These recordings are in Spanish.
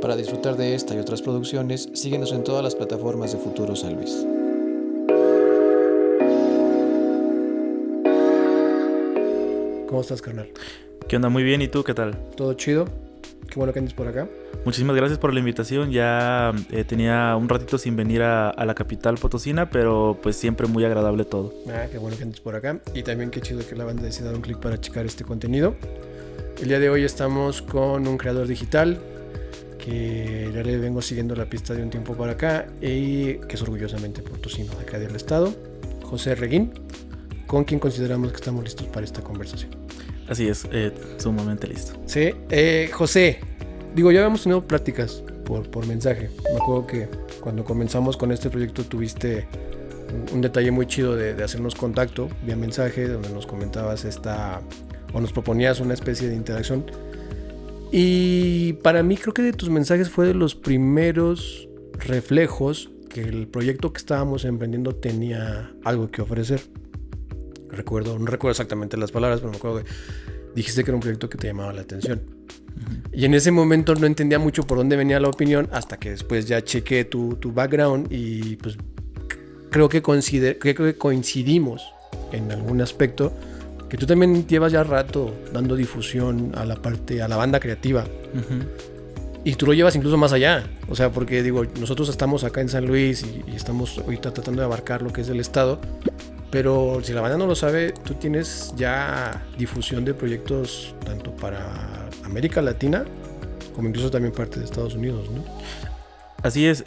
Para disfrutar de esta y otras producciones, síguenos en todas las plataformas de Futuro San Luis. ¿Cómo estás, carnal? ¿Qué onda? Muy bien, ¿y tú qué tal? ¿Todo chido? Qué bueno que andes por acá. Muchísimas gracias por la invitación. Ya tenía un ratito sin venir a la capital potosina, pero pues siempre muy agradable todo. Qué bueno que andes por acá. Y también qué chido que la banda decida dar un clic para checar este contenido. El día de hoy estamos con un creador digital que ya le vengo siguiendo la pista de un tiempo para acá y que es orgullosamente potosino de acá del estado, José Reguín, con quien consideramos que estamos listos para esta conversación. Así es, sumamente listo. Sí, José, digo, ya habíamos tenido pláticas por mensaje. Me acuerdo que cuando comenzamos con este proyecto tuviste un detalle muy chido de hacernos contacto vía mensaje, donde nos comentabas o nos proponías una especie de interacción. Y para mí creo que de tus mensajes fue de los primeros reflejos que el proyecto que estábamos emprendiendo tenía algo que ofrecer. No recuerdo exactamente las palabras, pero me acuerdo que dijiste que era un proyecto que te llamaba la atención. Y en ese momento no entendía mucho por dónde venía la opinión, hasta que después ya chequé tu background y pues creo que coincidimos en algún aspecto, que tú también llevas ya rato dando difusión a la banda creativa. Y tú lo llevas incluso más allá. O sea, porque digo, nosotros estamos acá en San Luis y estamos ahorita tratando de abarcar lo que es el estado. Pero si la banda no lo sabe, tú tienes ya difusión de proyectos tanto para América Latina como incluso también parte de Estados Unidos, ¿no? Así es,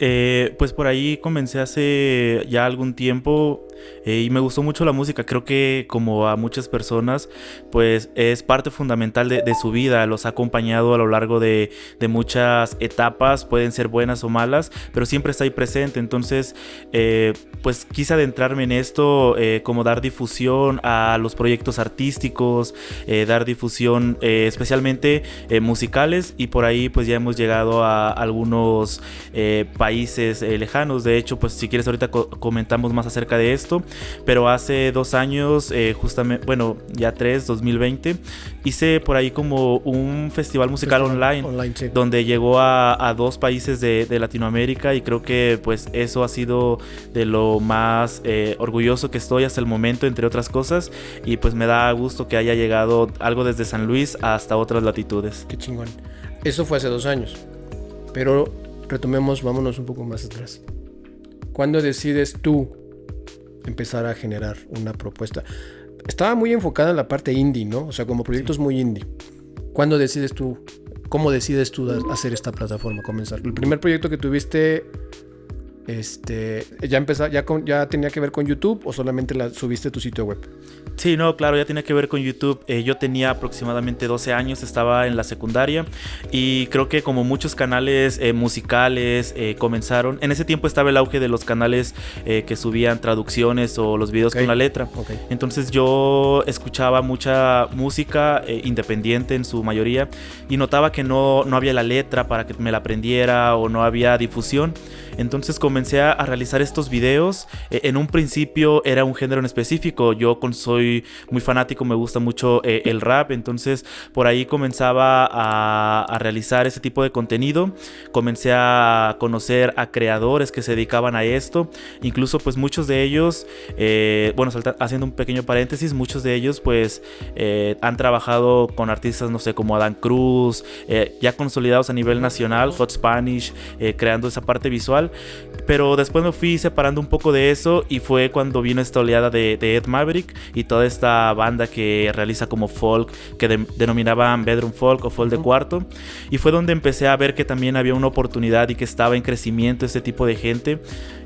pues por ahí comencé hace ya algún tiempo y me gustó mucho la música. Creo que como a muchas personas pues es parte fundamental de su vida. Los ha acompañado a lo largo de muchas etapas, pueden ser buenas o malas, pero siempre está ahí presente. Entonces pues quise adentrarme en esto, como dar difusión a los proyectos artísticos, dar difusión especialmente musicales, y por ahí pues ya hemos llegado a algunos países lejanos. De hecho, pues si quieres ahorita comentamos más acerca de esto, pero hace 2 años, justamente, bueno, ya 2020, hice por ahí como un festival musical online sí, donde llegó a 2 países de Latinoamérica, y creo que pues eso ha sido de lo más orgulloso que estoy hasta el momento, entre otras cosas, y pues me da gusto que haya llegado algo desde San Luis hasta otras latitudes. Qué chingón. Eso fue hace 2 años, pero retomemos, vámonos un poco más atrás. ¿Cuándo decides tú empezar a generar una propuesta? Estaba muy enfocada en la parte indie, ¿no? O sea, como proyectos sí, muy indie. ¿Cuándo decides tú, cómo decides tú hacer esta plataforma, comenzar? El primer proyecto que tuviste, ya tenía que ver con YouTube, o solamente subiste a tu sitio web? Sí, no, claro, ya tenía que ver con YouTube. Yo tenía aproximadamente 12 años, estaba en la secundaria, y creo que como muchos canales musicales comenzaron, en ese tiempo estaba el auge de los canales que subían traducciones o los videos con la letra. Entonces yo escuchaba mucha música independiente en su mayoría, y notaba que no había la letra para que me la aprendiera, o no había difusión. Entonces comencé a realizar estos videos. En un principio era un género en específico. Yo soy muy fanático, me gusta mucho el rap. Entonces por ahí comenzaba a realizar ese tipo de contenido. Comencé a conocer a creadores que se dedicaban a esto. Incluso pues muchos de ellos, haciendo un pequeño paréntesis, muchos de ellos pues han trabajado con artistas, no sé, como Adán Cruz, ya consolidados a nivel nacional, Hot Spanish, creando esa parte visual. Pero después me fui separando un poco de eso, y fue cuando vino esta oleada de Ed Maverick y toda esta banda que realiza como folk, que denominaban bedroom folk o folk de cuarto, y fue donde empecé a ver que también había una oportunidad y que estaba en crecimiento este tipo de gente.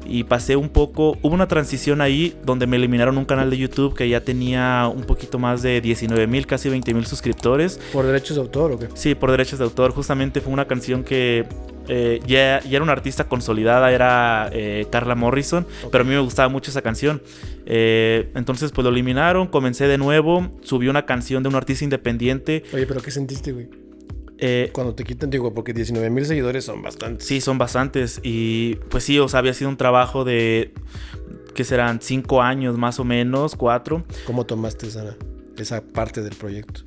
Y pasé un poco, hubo una transición ahí donde me eliminaron un canal de YouTube que ya tenía un poquito más de 19,000, casi 20,000 suscriptores. ¿Por derechos de autor o qué? Sí, por derechos de autor. Justamente fue una canción que ya era una artista consolidada, era Carla Morrison, pero a mí me gustaba mucho esa canción. Entonces pues lo eliminaron, comencé de nuevo, subí una canción de un artista independiente. Oye, pero ¿qué sentiste, güey? Cuando te quitan, digo, porque 19,000 seguidores son bastantes. Sí, son bastantes. Y pues sí, o sea, había sido un trabajo de, ¿qué serán? 5 años más o menos, 4. ¿Cómo tomaste esa parte del proyecto?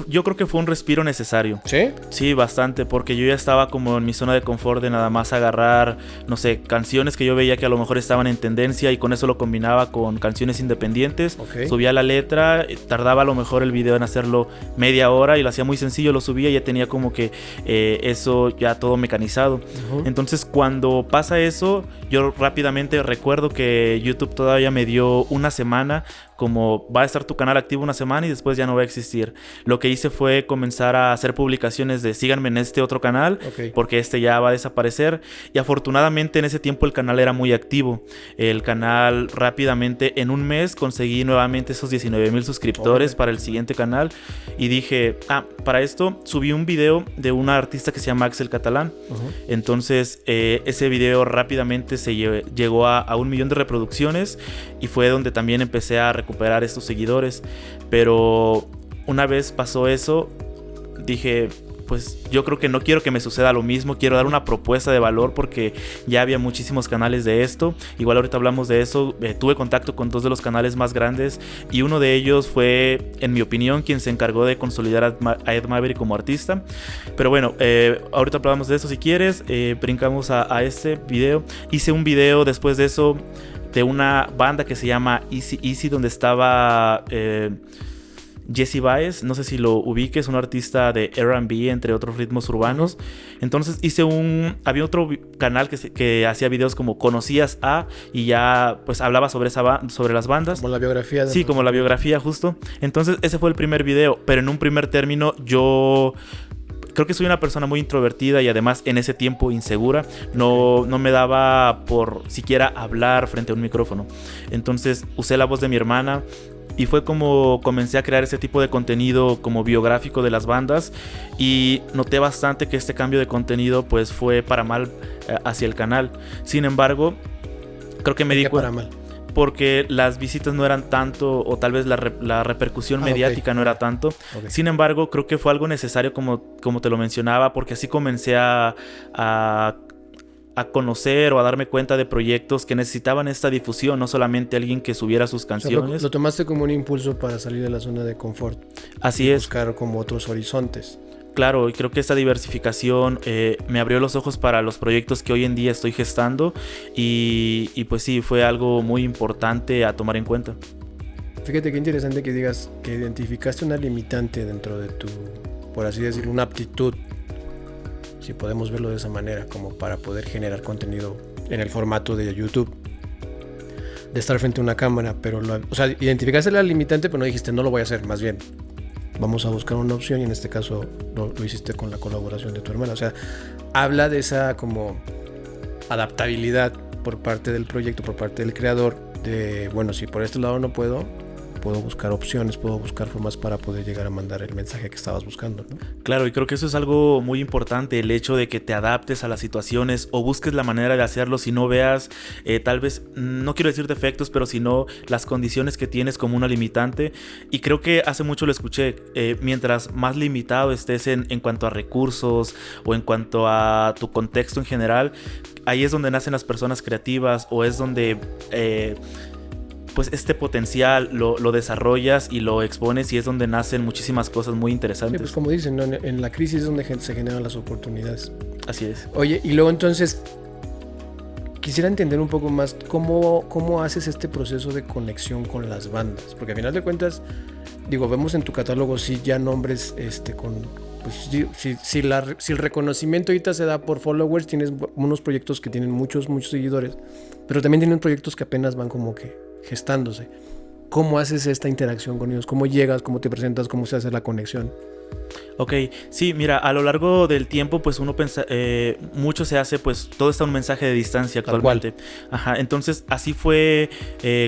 yo creo que fue un respiro necesario. ¿Sí? Sí, bastante, porque yo ya estaba como en mi zona de confort de nada más agarrar, no sé, canciones que yo veía que a lo mejor estaban en tendencia y con eso lo combinaba con canciones independientes. Ok. Subía la letra, tardaba a lo mejor el video en hacerlo media hora y lo hacía muy sencillo, lo subía y ya tenía como que eso ya todo mecanizado. Entonces cuando pasa eso, yo rápidamente recuerdo que YouTube todavía me dio una semana, como va a estar tu canal activo una semana y después ya no va a existir. Lo que hice fue comenzar a hacer publicaciones de síganme en este otro canal, porque este ya va a desaparecer. Y afortunadamente en ese tiempo el canal era muy activo. El canal rápidamente en un mes conseguí nuevamente esos 19,000 suscriptores para el siguiente canal. Y dije, para esto subí un video de una artista que se llama Axel Catalán. Entonces ese video rápidamente se llegó a 1 millón de reproducciones y fue donde también empecé a recuperar estos seguidores. Pero una vez pasó eso, dije, pues yo creo que no quiero que me suceda lo mismo, quiero dar una propuesta de valor porque ya había muchísimos canales de esto. Igual ahorita hablamos de eso. Tuve contacto con 2 de los canales más grandes y uno de ellos fue, en mi opinión, quien se encargó de consolidar a Ed Maverick como artista. Pero bueno, ahorita hablamos de eso si quieres. Brincamos a este video. Hice un video después de eso de una banda que se llama Easy Easy, donde estaba Jesse Baez, no sé si lo ubiques, un artista de R&B, entre otros ritmos urbanos. Entonces había otro canal que hacía videos como Conocías a, y ya pues hablaba sobre las bandas. Como la biografía. Sí, como la biografía, justo. Entonces ese fue el primer video, pero en un primer término yo creo que soy una persona muy introvertida y además en ese tiempo insegura. No me daba por siquiera hablar frente a un micrófono. Entonces usé la voz de mi hermana y fue como comencé a crear ese tipo de contenido como biográfico de las bandas, y noté bastante que este cambio de contenido pues fue para mal hacia el canal. Sin embargo, creo que me di cuenta, para mal, porque las visitas no eran tanto, o tal vez la repercusión mediática no era tanto. Sin embargo, creo que fue algo necesario, como te lo mencionaba, porque así comencé a conocer o a darme cuenta de proyectos que necesitaban esta difusión, no solamente alguien que subiera sus canciones. O sea, lo tomaste como un impulso para salir de la zona de confort. Así es. Buscar como otros horizontes. Claro, y creo que esta diversificación me abrió los ojos para los proyectos que hoy en día estoy gestando, y pues sí, fue algo muy importante a tomar en cuenta. Fíjate qué interesante que digas que identificaste una limitante dentro de tu, por así decirlo, una aptitud, si podemos verlo de esa manera, como para poder generar contenido en el formato de YouTube, de estar frente a una cámara. Pero o sea, identificaste la limitante, pero no dijiste no lo voy a hacer, más bien vamos a buscar una opción, y en este caso lo hiciste con la colaboración de tu hermana. O sea, habla de esa como adaptabilidad por parte del proyecto, por parte del creador, de bueno, si por este lado no puedo buscar opciones, puedo buscar formas para poder llegar a mandar el mensaje que estabas buscando, ¿no? Claro, y creo que eso es algo muy importante, el hecho de que te adaptes a las situaciones o busques la manera de hacerlo, si no veas tal vez, no quiero decir defectos, pero si no las condiciones que tienes como una limitante. Y creo que hace mucho lo escuché, mientras más limitado estés en cuanto a recursos o en cuanto a tu contexto en general, ahí es donde nacen las personas creativas, o es donde pues este potencial lo desarrollas y lo expones, y es donde nacen muchísimas cosas muy interesantes. Sí, pues como dicen, ¿no? En la crisis es donde se generan las oportunidades. Así es. Oye, y luego entonces quisiera entender un poco más cómo haces este proceso de conexión con las bandas, porque al final de cuentas, digo, vemos en tu catálogo sí ya nombres con, pues si el reconocimiento ahorita se da por followers, tienes unos proyectos que tienen muchos seguidores, pero también tienen proyectos que apenas van como que gestándose. ¿Cómo haces esta interacción con ellos? ¿Cómo llegas? ¿Cómo te presentas? ¿Cómo se hace la conexión? Ok, sí, mira, a lo largo del tiempo pues uno pensa, mucho se hace, pues todo está en un mensaje de distancia actualmente. Ajá, entonces así fue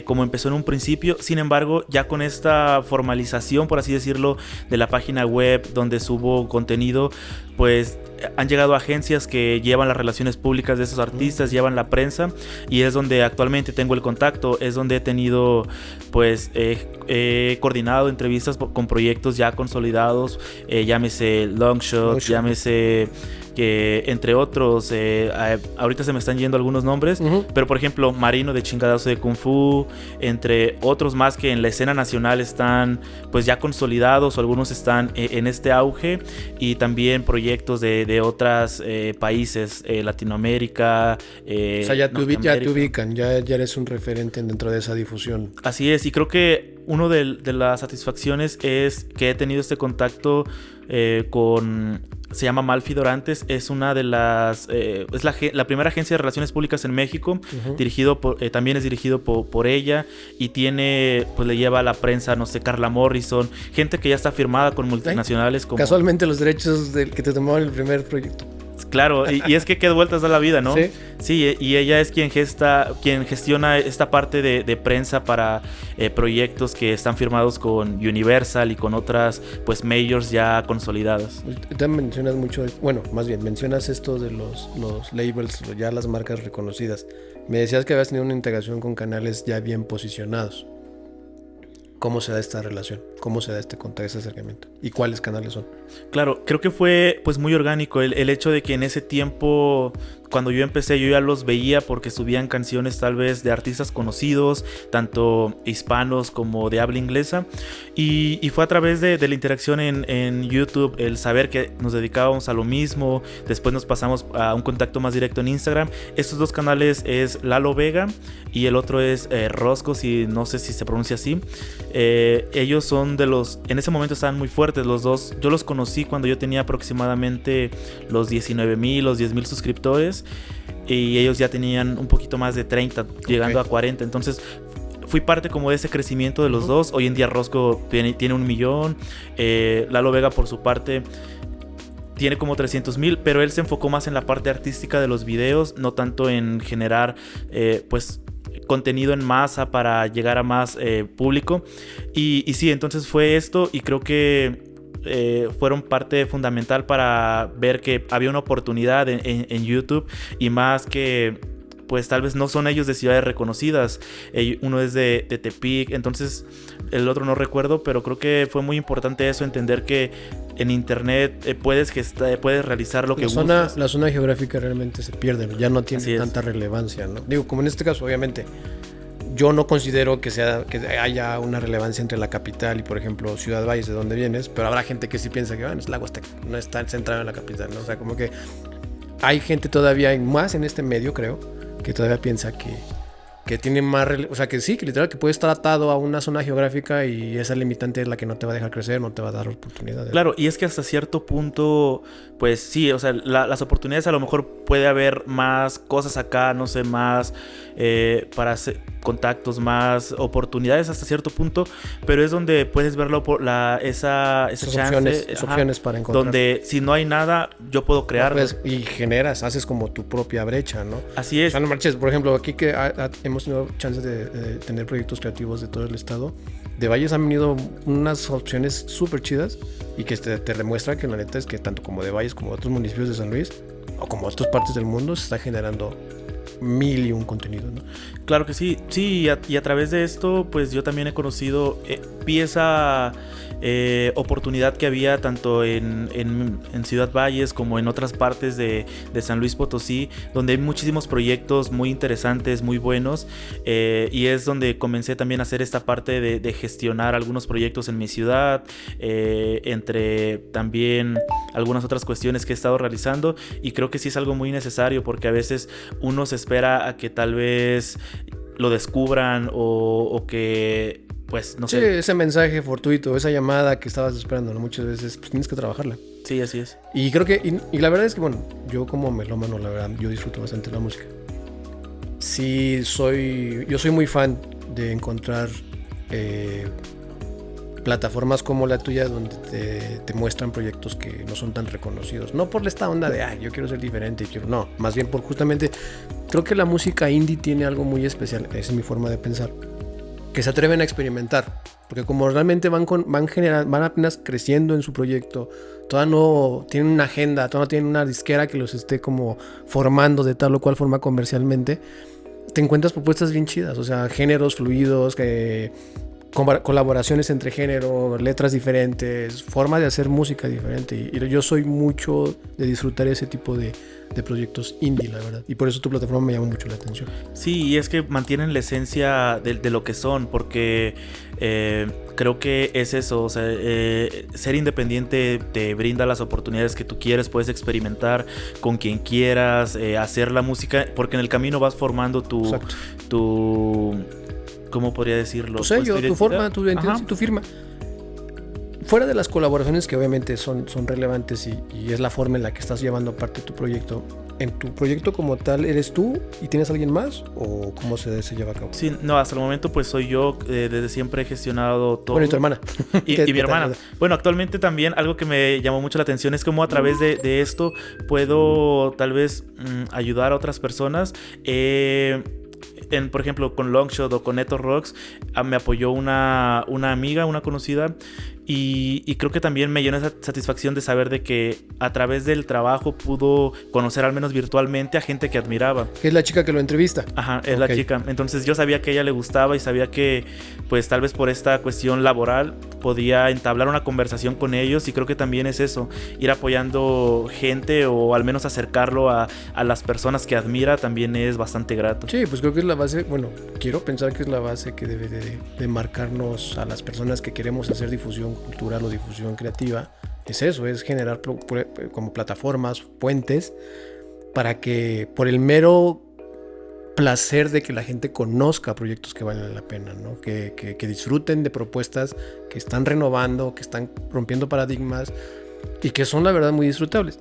como empezó en un principio. Sin embargo, ya con esta formalización, por así decirlo, de la página web donde subo contenido, pues han llegado agencias que llevan las relaciones públicas de esos artistas, llevan la prensa, y es donde actualmente tengo el contacto, es donde he tenido, pues he coordinado entrevistas con proyectos ya consolidados, llámese Longshot, llámese que entre otros, ahorita se me están yendo algunos nombres, pero por ejemplo, Marino de Chingadazo de Kung Fu, entre otros más que en la escena nacional están pues ya consolidados, o algunos están en este auge, y también proyectos de otros países, Latinoamérica. O sea, ya te ubican, ya eres un referente dentro de esa difusión. Así es, y creo que una de las satisfacciones es que he tenido este contacto con... Se llama Malfi Dorantes, es una de las... es la primera agencia de relaciones públicas en México, también es dirigido por ella, y tiene, pues le lleva a la prensa, no sé, Carla Morrison, gente que ya está firmada con multinacionales como... Casualmente los derechos del que te tomaron el primer proyecto. Claro, y es que qué vueltas da la vida, ¿no? Sí. Sí, y ella es quien gestiona esta parte de prensa para proyectos que están firmados con Universal y con otras, pues, majors ya consolidadas. Te mencionas mucho, bueno, más bien, mencionas esto de los labels, ya las marcas reconocidas. Me decías que habías tenido una integración con canales ya bien posicionados. ¿Cómo se da esta relación? ¿Cómo se da este contacto, este acercamiento? ¿Y cuáles canales son? Claro, creo que fue pues muy orgánico el hecho de que en ese tiempo, cuando yo empecé, yo ya los veía porque subían canciones tal vez de artistas conocidos, tanto hispanos como de habla inglesa, y fue a través de la interacción en YouTube, el saber que nos dedicábamos a lo mismo. Después nos pasamos a un contacto más directo en Instagram. Estos dos canales es Lalo Vega y el otro es Rosco, si no sé si se pronuncia así. Ellos son de los... En ese momento estaban muy fuertes los dos. Yo los conocí cuando yo tenía aproximadamente los 19,000, los 10,000 suscriptores, y ellos ya tenían un poquito más de 30, llegando a 40. Entonces fui parte como de ese crecimiento de los dos. Hoy en día Rosco tiene 1 millón. Lalo Vega por su parte tiene como 300,000, pero él se enfocó más en la parte artística de los videos, no tanto en generar pues contenido en masa para llegar a más público. Y sí, entonces fue esto, y creo que fueron parte fundamental para ver que había una oportunidad en YouTube, y más que pues tal vez no son ellos de ciudades reconocidas. Uno es de Tepic, entonces el otro no recuerdo, pero creo que fue muy importante eso, entender que en internet puedes realizar lo que gustas. La zona geográfica realmente se pierde, ya no tiene tanta relevancia, ¿no? Digo, como en este caso, obviamente, yo no considero que haya una relevancia entre la capital y, por ejemplo, Ciudad Valles, de donde vienes, pero habrá gente que sí piensa que es la Huasteca, no está centrado en la capital, ¿no? O sea, como que hay gente todavía, más en este medio, creo, que todavía piensa que tiene más... O sea, que sí, que literal que puede estar atado a una zona geográfica, y esa limitante es la que no te va a dejar crecer, no te va a dar oportunidades. Claro, y es que hasta cierto punto, pues sí, o sea, las oportunidades, a lo mejor puede haber más cosas acá, no sé, más para hacer contactos, más oportunidades hasta cierto punto, pero es donde puedes verlo por esa chance, opciones para encontrar. Donde si no hay nada, yo puedo crear. Y haces como tu propia brecha, ¿no? Así es. O sea, no marches, por ejemplo, aquí que hemos tenido chances de tener proyectos creativos de todo el estado, de Valles han venido unas opciones súper chidas, y que te demuestra que la neta es que tanto como de Valles como de otros municipios de San Luis, o como otras partes del mundo, se está generando 1,000,000 contenido, ¿no? Claro que sí, y a través de esto, pues yo también he conocido, vi esa oportunidad que había tanto en Ciudad Valles como en otras partes de San Luis Potosí, donde hay muchísimos proyectos muy interesantes, muy buenos, y es donde comencé también a hacer esta parte de gestionar algunos proyectos en mi ciudad, entre también algunas otras cuestiones que he estado realizando, y creo que sí es algo muy necesario, porque a veces uno se espera a que tal vez lo descubran o que, pues, no sé. Sí, ese mensaje fortuito, esa llamada que estabas esperando, ¿no? Muchas veces pues tienes que trabajarla. Sí, así es. Y creo que, y la verdad es que, bueno, yo como melómano, la verdad, yo disfruto bastante la música. Sí, yo soy muy fan de encontrar plataformas como la tuya, donde te muestran proyectos que no son tan reconocidos. No por esta onda de, yo quiero ser diferente, no, más bien por justamente, creo que la música indie tiene algo muy especial, esa es mi forma de pensar, que se atreven a experimentar, porque como realmente van apenas creciendo en su proyecto, todavía no tienen una agenda, todavía no tienen una disquera que los esté como formando de tal o cual forma comercialmente, te encuentras propuestas bien chidas, o sea, géneros fluidos, colaboraciones entre género, letras diferentes, forma de hacer música diferente. Y yo soy mucho de disfrutar ese tipo de proyectos indie, la verdad. Y por eso tu plataforma me llama mucho la atención. Sí, y es que mantienen la esencia de lo que son, porque creo que es eso, o sea, ser independiente te brinda las oportunidades que tú quieres, puedes experimentar con quien quieras, hacer la música, porque en el camino vas formando tu ¿cómo podría decirlo? Tu sello, pues, tu forma, tu identidad, tu firma. Fuera de las colaboraciones que obviamente son relevantes y es la forma en la que estás llevando parte de tu proyecto, ¿en tu proyecto como tal eres tú y tienes alguien más o cómo se lleva a cabo? Sí, no, hasta el momento pues soy yo, desde siempre he gestionado todo. Bueno, y tu hermana. Y mi hermana. Bueno, actualmente también algo que me llamó mucho la atención es cómo a través de esto puedo tal vez ayudar a otras personas. Por ejemplo, con Longshot o con Neto Rocks, me apoyó una amiga, una conocida, y creo que también me llenó esa satisfacción de saber de que a través del trabajo pudo conocer, al menos virtualmente, a gente que admiraba. Que es la chica que lo entrevista. Ajá, es la chica. Entonces yo sabía que a ella le gustaba y sabía que pues tal vez por esta cuestión laboral podía entablar una conversación con ellos, y creo que también es eso, ir apoyando gente o al menos acercarlo a las personas que admira también es bastante grato. Sí, pues creo que es la base, bueno, quiero pensar que es la base que debe de marcarnos a las personas que queremos hacer difusión cultural o difusión creativa. Es eso, es generar como plataformas, puentes, para que por el mero placer de que la gente conozca proyectos que valen la pena, ¿no? Que disfruten de propuestas que están renovando, que están rompiendo paradigmas y que son la verdad muy disfrutables.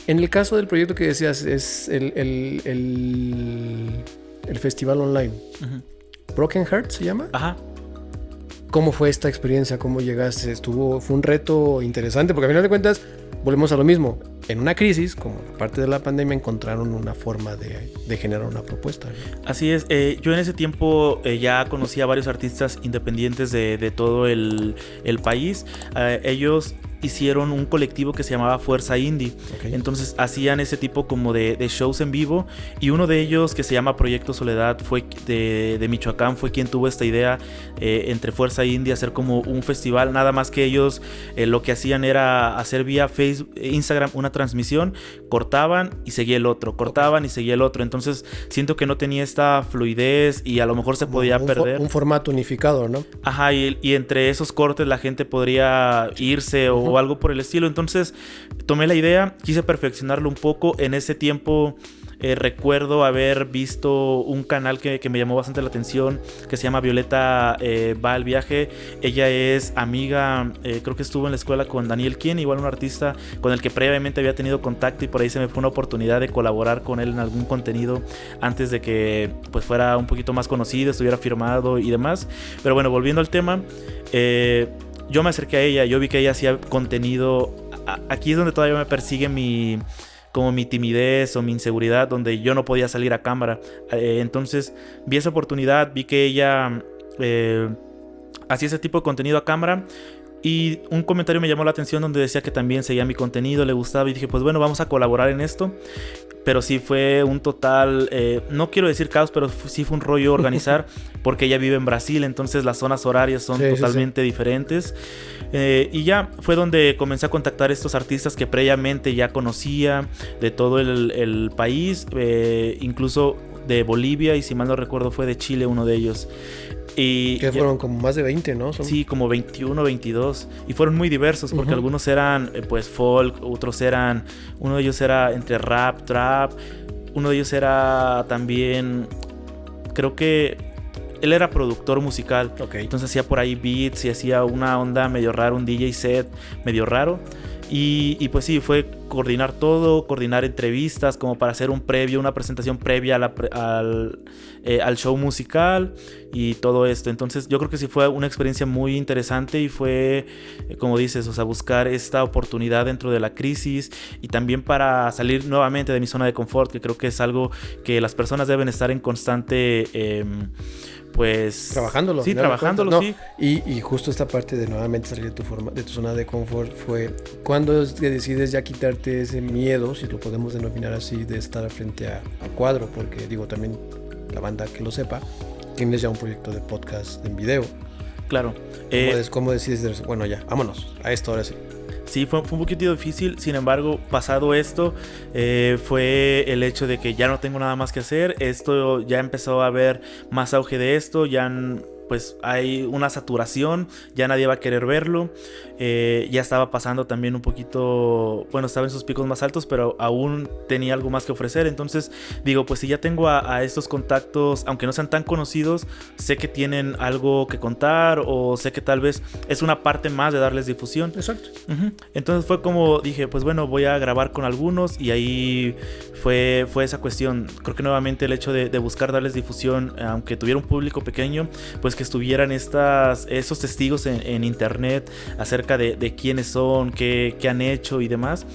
En el caso del proyecto que decías, es el festival online. Uh-huh. Broken Heart se llama. Ajá. ¿Cómo fue esta experiencia? ¿Cómo llegaste? Fue un reto interesante, porque a final de cuentas volvemos a lo mismo. En una crisis, como parte de la pandemia, encontraron una forma de generar una propuesta, ¿no? Así es. Yo en ese tiempo ya conocí a varios artistas independientes de todo el país. Ellos hicieron un colectivo que se llamaba Fuerza Indie. Okay. Entonces hacían ese tipo como de shows en vivo, y uno de ellos, que se llama Proyecto Soledad, fue de Michoacán, fue quien tuvo esta idea entre Fuerza Indie, hacer como un festival. Nada más que ellos lo que hacían era hacer vía Facebook, Instagram una transmisión, cortaban y seguía el otro, cortaban y seguía el otro. Entonces siento que no tenía esta fluidez y a lo mejor se podía perder. Un formato unificado, ¿no? Ajá, y entre esos cortes la gente podría irse o algo por el estilo. Entonces tomé la idea, quise perfeccionarlo un poco. En ese tiempo recuerdo haber visto un canal que me llamó bastante la atención, que se llama Violeta Va al Viaje. Ella es amiga, creo que estuvo en la escuela con Daniel Kien, igual un artista con el que previamente había tenido contacto, y por ahí se me fue una oportunidad de colaborar con él en algún contenido antes de que pues fuera un poquito más conocido, estuviera firmado y demás. Pero bueno, volviendo al tema, yo me acerqué a ella, yo vi que ella hacía contenido. Aquí es donde todavía me persigue mi timidez o mi inseguridad, donde yo no podía salir a cámara. Entonces vi esa oportunidad, vi que ella hacía ese tipo de contenido a cámara, y un comentario me llamó la atención donde decía que también seguía mi contenido, le gustaba, y dije pues bueno, vamos a colaborar en esto. Pero sí fue un total, no quiero decir caos, pero sí fue un rollo organizar, porque ella vive en Brasil, entonces las zonas horarias son totalmente diferentes. Y ya fue donde comencé a contactar a estos artistas que previamente ya conocía de todo el país, incluso de Bolivia, y si mal no recuerdo fue de Chile uno de ellos. Y que fueron como más de 20, ¿no? Sí, como 21, 22. Y fueron muy diversos, porque algunos eran pues folk, otros eran, uno de ellos era entre rap, trap, uno de ellos era también, creo que él era productor musical. Okay. Entonces hacía por ahí beats y hacía una onda medio rara, un DJ set medio raro. Y pues sí, fue coordinar todo, coordinar entrevistas como para hacer un previo, una presentación previa al show musical y todo esto. Entonces yo creo que sí fue una experiencia muy interesante, y fue, como dices, o sea, buscar esta oportunidad dentro de la crisis, y también para salir nuevamente de mi zona de confort, que creo que es algo que las personas deben estar en constante... pues trabajándolo. Sí, trabajándolo, no, sí. Y justo esta parte de nuevamente salir de tu zona de confort fue cuando decides ya quitarte ese miedo, si lo podemos denominar así, de estar frente a cuadro, porque digo, también la banda que lo sepa, tienes ya un proyecto de podcast en video. Claro. ¿Cómo decides? Bueno, ya, vámonos a esto ahora sí. Sí, fue un poquito difícil. Sin embargo, pasado esto, fue el hecho de que ya no tengo nada más que hacer. Esto ya empezó a haber más auge de esto. Pues hay una saturación, ya nadie va a querer verlo. Ya estaba pasando también un poquito, bueno, estaba en sus picos más altos, pero aún tenía algo más que ofrecer. Entonces digo, pues si ya tengo a estos contactos, aunque no sean tan conocidos, sé que tienen algo que contar, o sé que tal vez es una parte más de darles difusión. Exacto. Entonces fue como dije, pues bueno, voy a grabar con algunos, y ahí fue esa cuestión. Creo que nuevamente el hecho de buscar darles difusión, aunque tuviera un público pequeño, pues que estuvieran esos testigos en internet acerca de quiénes son, qué han hecho y demás.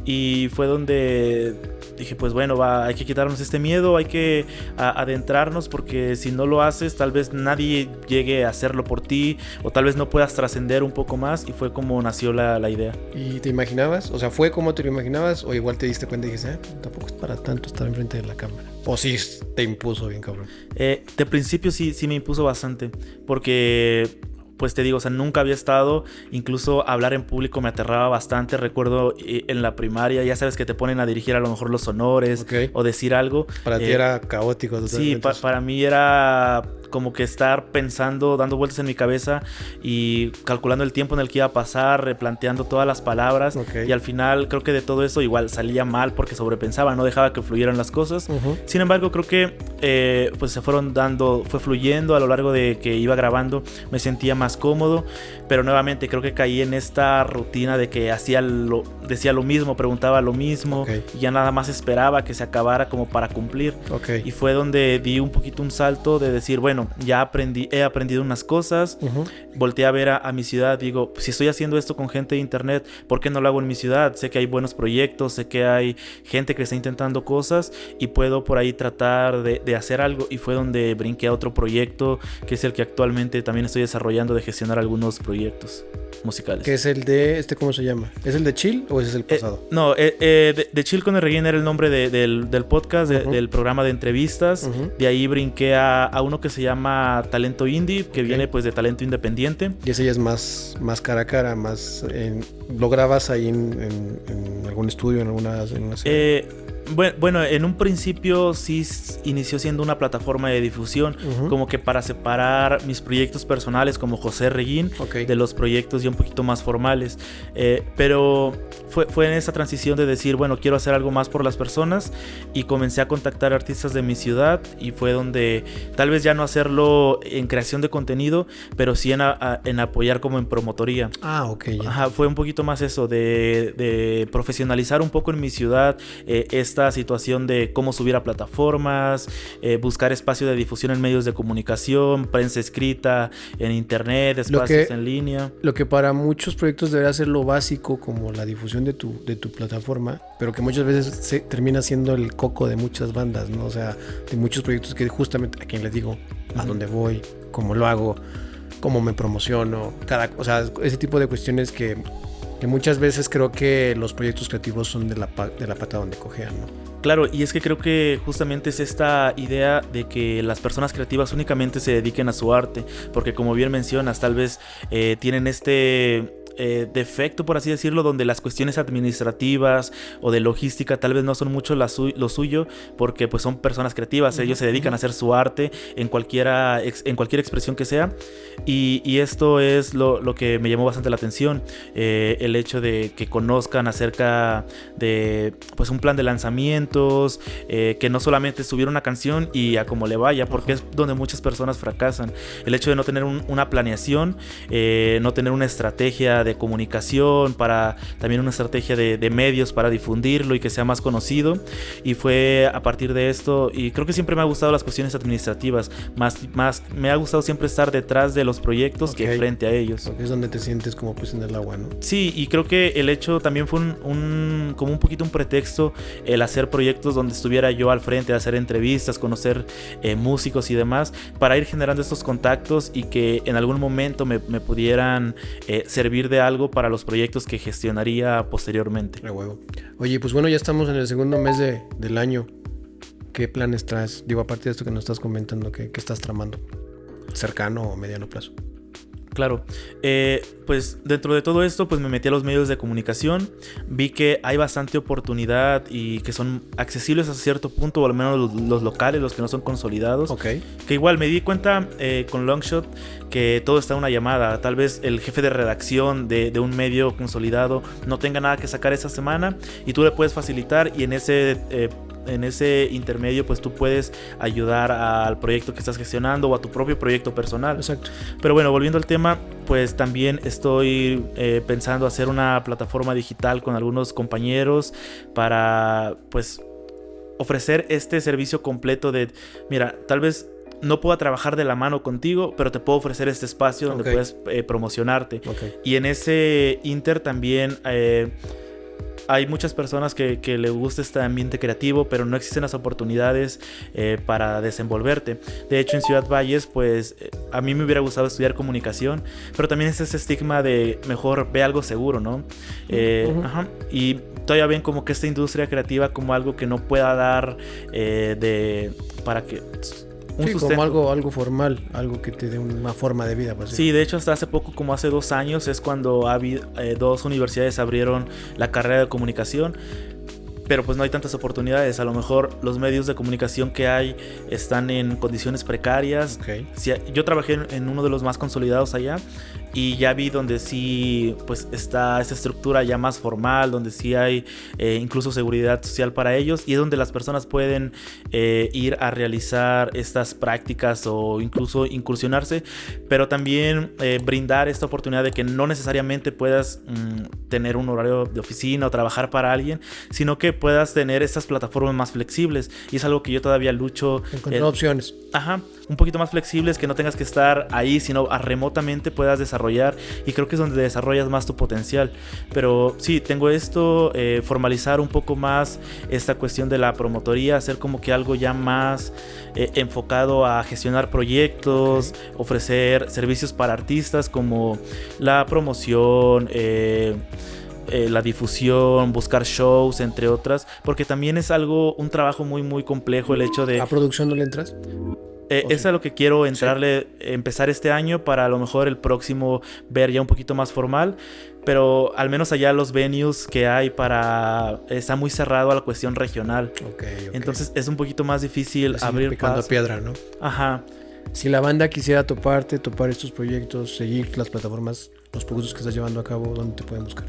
Y fue donde dije, pues bueno, hay que quitarnos este miedo, hay que adentrarnos, porque si no lo haces, tal vez nadie llegue a hacerlo por ti, o tal vez no puedas trascender un poco más. Y fue como nació la idea. ¿Y te imaginabas? O sea, ¿fue como te lo imaginabas? ¿O igual te diste cuenta y dijiste, tampoco es para tanto estar enfrente de la cámara? ¿O sí te impuso bien, cabrón? De principio sí me impuso bastante, porque pues te digo, o sea, nunca había estado, incluso hablar en público me aterraba bastante. Recuerdo en la primaria, ya sabes que te ponen a dirigir a lo mejor los honores, o decir algo. Para ti era caótico totalmente. Sí, para mí era como que estar pensando, dando vueltas en mi cabeza y calculando el tiempo en el que iba a pasar, replanteando todas las palabras. Y al final creo que de todo eso igual salía mal porque sobrepensaba, no dejaba que fluyeran las cosas. Sin embargo, creo que pues se fueron fue fluyendo a lo largo de que iba grabando. Me sentía más cómodo, pero nuevamente creo que caí en esta rutina de que decía lo mismo, preguntaba lo mismo, y ya nada más esperaba que se acabara como para cumplir. Y fue donde di un poquito un salto de decir, bueno, ya he aprendido unas cosas. Volteé a ver a mi ciudad, digo, si estoy haciendo esto con gente de internet, ¿por qué no lo hago en mi ciudad? Sé que hay buenos proyectos, sé que hay gente que está intentando cosas y puedo por ahí tratar de hacer algo. Y fue donde brinqué a otro proyecto, que es el que actualmente también estoy desarrollando, de gestionar algunos proyectos musicales. ¿Qué es el de cómo se llama? ¿Es el de Chill o ese es el pasado? No, de Chill con Erreguín era el nombre del podcast, del programa de entrevistas. De ahí brinqué a uno que se llama Talento Indie, que viene pues de talento independiente. Y ese ya es más cara a cara, más ¿lo grabas ahí en algún estudio, en una serie? Bueno, en un principio sí inició siendo una plataforma de difusión, como que para separar mis proyectos personales como José Reguín de los proyectos ya un poquito más formales. Pero fue en esa transición de decir, bueno, quiero hacer algo más por las personas, y comencé a contactar artistas de mi ciudad, y fue donde tal vez ya no hacerlo en creación de contenido, pero sí en apoyar como en promotoría. Fue un poquito más eso de profesionalizar un poco en mi ciudad esta situación de cómo subir a plataformas, buscar espacio de difusión en medios de comunicación, prensa escrita, en internet, espacios en línea. Lo que para muchos proyectos debería ser lo básico, como la difusión de tu plataforma, pero que muchas veces termina siendo el coco de muchas bandas, ¿no? O sea, de muchos proyectos que justamente a quien les digo a dónde voy, cómo lo hago, cómo me promociono, o sea, ese tipo de cuestiones que muchas veces creo que los proyectos creativos son de la pata donde cojean, ¿no? Claro, y es que creo que justamente es esta idea de que las personas creativas únicamente se dediquen a su arte, porque como bien mencionas, tal vez tienen este defecto, por así decirlo, donde las cuestiones administrativas o de logística tal vez no son mucho lo suyo, porque pues son personas creativas, ellos se dedican a hacer su arte en cualquier expresión que sea, y esto es lo que me llamó bastante la atención, el hecho de que conozcan acerca de pues un plan de lanzamientos, que no solamente subir una canción y a como le vaya, porque es donde muchas personas fracasan, el hecho de no tener una planeación, no tener una estrategia de comunicación, para también una estrategia de medios para difundirlo y que sea más conocido. Y fue a partir de esto, y creo que siempre me ha gustado las cuestiones administrativas, más me ha gustado siempre estar detrás de los proyectos que frente a ellos. Porque es donde te sientes como pues en el agua, ¿no? Sí, y creo que el hecho también fue como un poquito un pretexto el hacer proyectos donde estuviera yo al frente, hacer entrevistas, conocer músicos y demás, para ir generando estos contactos y que en algún momento me pudieran servir de algo para los proyectos que gestionaría posteriormente. Oye, pues bueno, ya estamos en el segundo mes del año. ¿Qué planes traes? Digo, aparte de esto que nos estás comentando, ¿qué estás tramando? ¿Cercano o mediano plazo? Claro, pues dentro de todo esto pues me metí a los medios de comunicación, vi que hay bastante oportunidad y que son accesibles a cierto punto, o al menos los locales, los que no son consolidados. Ok. Que igual me di cuenta con Longshot que todo está en una llamada. Tal vez el jefe de redacción de un medio consolidado no tenga nada que sacar esa semana y tú le puedes facilitar, y en ese intermedio pues tú puedes ayudar al proyecto que estás gestionando o a tu propio proyecto personal. Exacto. Pero bueno, volviendo al tema, pues también estoy pensando hacer una plataforma digital con algunos compañeros para pues ofrecer este servicio completo de, mira, tal vez no pueda trabajar de la mano contigo, pero te puedo ofrecer este espacio donde puedes promocionarte. Okay. Y en ese inter también hay muchas personas que les gusta este ambiente creativo, pero no existen las oportunidades para desenvolverte. De hecho, en Ciudad Valles, pues a mí me hubiera gustado estudiar comunicación, pero también es ese estigma de mejor ve algo seguro, ¿no? Ajá. Y todavía ven como que esta industria creativa como algo que no pueda dar para que... Sí, como algo formal, algo que te dé una forma de vida. Pues, sí, de hecho hasta hace poco, como hace 2 años, es cuando dos universidades abrieron la carrera de comunicación. Pero pues no hay tantas oportunidades. A lo mejor los medios de comunicación que hay están en condiciones precarias. Okay. Sí, yo trabajé en uno de los más consolidados allá y ya vi donde sí pues está esa estructura ya más formal, donde sí hay incluso seguridad social para ellos, y es donde las personas pueden ir a realizar estas prácticas o incluso incursionarse, pero también brindar esta oportunidad de que no necesariamente puedas tener un horario de oficina o trabajar para alguien, sino que puedas tener estas plataformas más flexibles, y es algo que yo todavía lucho. Encontrar opciones. Ajá, un poquito más flexibles, que no tengas que estar ahí, sino remotamente puedas desarrollar, y creo que es donde desarrollas más tu potencial. Pero sí, tengo esto, formalizar un poco más esta cuestión de la promotoría, hacer como que algo ya más enfocado a gestionar proyectos, ofrecer servicios para artistas como la promoción, la difusión, buscar shows, entre otras, porque también es un trabajo muy muy complejo el hecho de... ¿A producción no le entras? Es a lo que quiero empezar este año, para a lo mejor el próximo ver ya un poquito más formal, pero al menos allá los venues que hay está muy cerrado a la cuestión regional. Okay. Entonces es un poquito más difícil abrir picando paso. piedra, ¿no? Ajar. Si la banda quisiera topar estos proyectos, seguir las plataformas, los proyectos que estás llevando a cabo, ¿dónde te pueden buscar?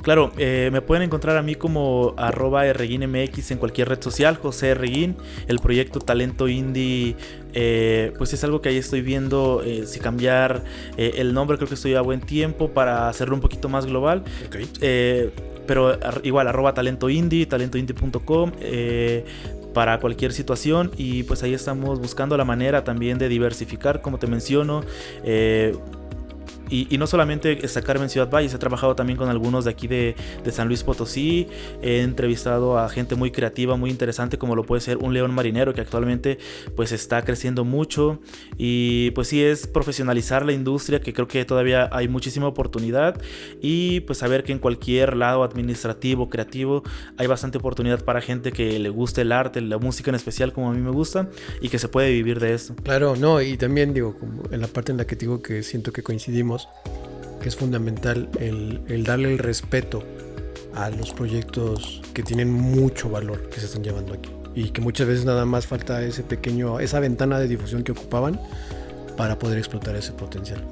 Claro, me pueden encontrar a mí como @erreguinmx en cualquier red social, José Erreguín. El proyecto Talento Indie, pues es algo que ahí estoy viendo, si cambiar el nombre. Creo que estoy a buen tiempo para hacerlo un poquito más global. Okay. Pero igual @talentoindie, talentoindie.com, para cualquier situación, y pues ahí estamos buscando la manera también de diversificar, como te menciono. Y no solamente sacarme en Ciudad Valles, he trabajado también con algunos de aquí de San Luis Potosí. He entrevistado a gente muy creativa, muy interesante, como lo puede ser un León Marinero, que actualmente pues está creciendo mucho. Y pues sí, es profesionalizar la industria, que creo que todavía hay muchísima oportunidad, y pues saber que en cualquier lado administrativo, creativo, hay bastante oportunidad para gente que le guste el arte, la música en especial, como a mí me gusta, y que se puede vivir de esto. Claro, no, y también digo, como en la parte en la que te digo que siento que coincidimos, que es fundamental el darle el respeto a los proyectos que tienen mucho valor que se están llevando aquí, y que muchas veces nada más falta esa ventana de difusión que ocupaban para poder explotar ese potencial.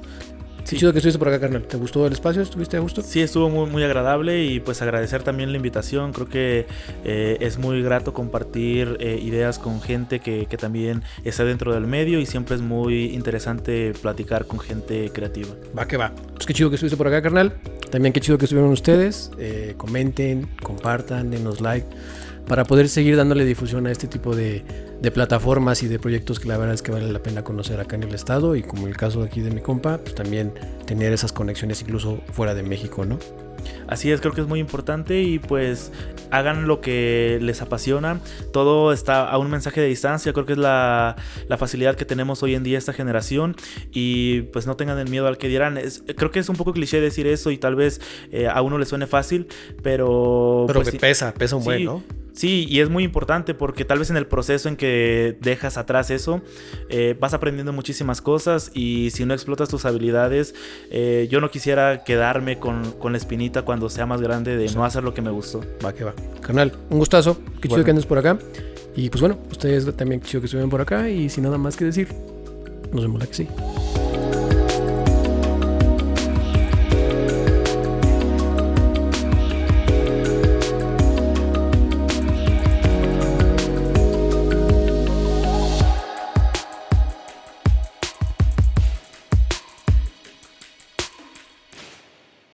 Sí. Chido que estuviste por acá, carnal. ¿Te gustó el espacio? ¿Estuviste a gusto? Sí, estuvo muy, muy agradable, y pues agradecer también la invitación. Creo que es muy grato compartir ideas con gente que también está dentro del medio, y siempre es muy interesante platicar con gente creativa. Va que va. Pues qué chido que estuviste por acá, carnal. También qué chido que estuvieron ustedes. Comenten, compartan, denos like, para poder seguir dándole difusión a este tipo de plataformas y de proyectos que la verdad es que vale la pena conocer acá en el estado, y como el caso de aquí de mi compa, pues también tener esas conexiones incluso fuera de México, ¿no? Así es, creo que es muy importante y pues hagan lo que les apasiona. Todo está a un mensaje de distancia. Creo que es la facilidad que tenemos hoy en día esta generación y pues no tengan el miedo al que dirán. Creo que es un poco cliché decir eso y tal vez a uno le suene fácil, pero Pero pues, que pesa un buen, ¿no? Sí, y es muy importante porque tal vez en el proceso en que dejas atrás eso, vas aprendiendo muchísimas cosas y si no explotas tus habilidades, yo no quisiera quedarme con la espinita cuando sea más grande de no hacer lo que me gustó. Va que va. Carnal, un gustazo. Qué chido Bueno. que andes por acá. Y pues bueno, ustedes también qué chido que estuvieron por acá. Y sin nada más que decir, nos vemos la que sí.